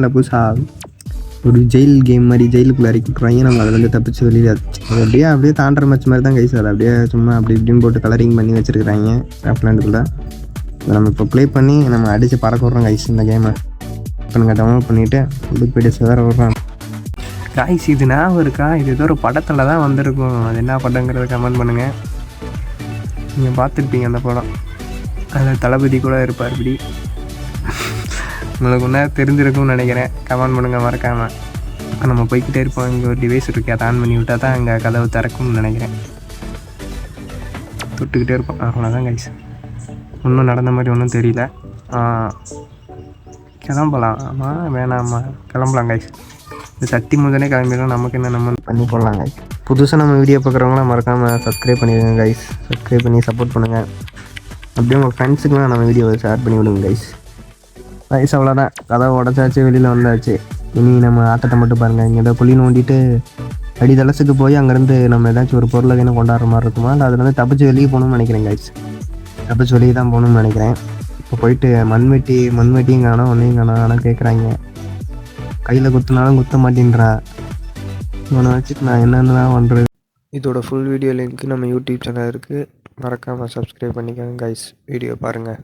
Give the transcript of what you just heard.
சேனலில் புதுசாக ஒரு ஜெயில் கேம் மாதிரி ஜெயிலுக்குள்ளே இறக்கி விட்ருவாங்க. நம்ம அதில் தப்பிச்சு வெளியில் அது அப்படியே தாண்டற மேட்ச் மாதிரி தான் கைஸ். அது அப்படியே சும்மா அப்படி இப்படின்னு போட்டு கலரிங் பண்ணி வச்சுருக்குறாங்க கிராஃப்ட்லேண்டுக்குள்ளே. அதை நம்ம இப்போ ப்ளே பண்ணி நம்ம அடித்து பறக்க விட்றோம் கைஸ் இந்த கேமை. இப்போ நாங்கள் டவுன்லோட் பண்ணிவிட்டு விக்கிபீடியாஸ் வேறு விட்றோம் கைஸ். இது ஞாபகம் இருக்கா? இது ஏதோ ஒரு படத்தில் தான் வந்திருக்கும். அது என்ன படங்கிறத கமெண்ட் பண்ணுங்கள். நீங்கள் பார்த்துருப்பீங்க அந்த படம். அதில் தளபதி கூட இருப்பார். இப்படி உங்களுக்கு ஒன்றா தெரிஞ்சிருக்கும்னு நினைக்கிறேன். கமெண்ட் பண்ணுங்கள் மறக்காமல். நம்ம போய்கிட்டே இருப்போம். இங்கே ஒரு டிவைஸ் இருக்கு, அதை ஆன் பண்ணி விட்டால் தான் அங்கே கதவு திறக்கும்னு நினைக்கிறேன். தொட்டுக்கிட்டே இருப்போம். அவ்வளோதான் கைஸ். ஒன்றும் நடந்த மாதிரி ஒன்றும் தெரியல. கிளம்பலாமா வேணாமா? கிளம்பலாம் கைஸ். இந்த சட்டி முதனே கிளம்பிடும். நமக்கு என்ன நம்ம பண்ணி போடலாம் கைஸ். புதுசாக நம்ம வீடியோ பார்க்குறவங்களாம் மறக்காமல் சப்ஸ்கிரைப் பண்ணிடுங்க கைஸ். சப்ஸ்கிரைப் பண்ணி சப்போர்ட் பண்ணுங்கள். அப்படியே உங்கள் ஃப்ரெண்ட்ஸுக்கெலாம் நம்ம வீடியோவை ஷேர் பண்ணி விடுங்க கைஸ். கைஸ் அவ்வளோதான். கதவை உடச்சாச்சு, வெளியில் வந்தாச்சு. இனி நம்ம ஆட்டத்தை மட்டும் பாருங்கள். இங்கே ஏதோ குழி நோண்டிட்டு அடித்தளசுக்கு போய் அங்கேருந்து நம்ம ஏதாச்சும் ஒரு பொருளை வேணும் கொண்டாடுற மாதிரி இருக்குமா? இல்லை அதுலேருந்து தப்பிச்சு வெளியே போகணும்னு நினைக்கிறேன் கைஸ். தப்பிச்சு வெளியே தான் போகணும்னு நினைக்கிறேன். இப்போ போயிட்டு மண்வெட்டியும் காணோம், ஒன்றையும் காணோம். ஆனால் கேட்குறாங்க, கையில் குத்துனாலும் குத்த மாட்டேன்றா. இவனை வச்சுட்டு நான் என்னென்ன தான் பண்ணுறது. இதோட ஃபுல் வீடியோ லிங்க் நம்ம யூடியூப் சேனல் இருக்குது. மறக்காமல் சப்ஸ்கிரைப் பண்ணிக்கோங்க கைஸ். வீடியோ பாருங்கள்.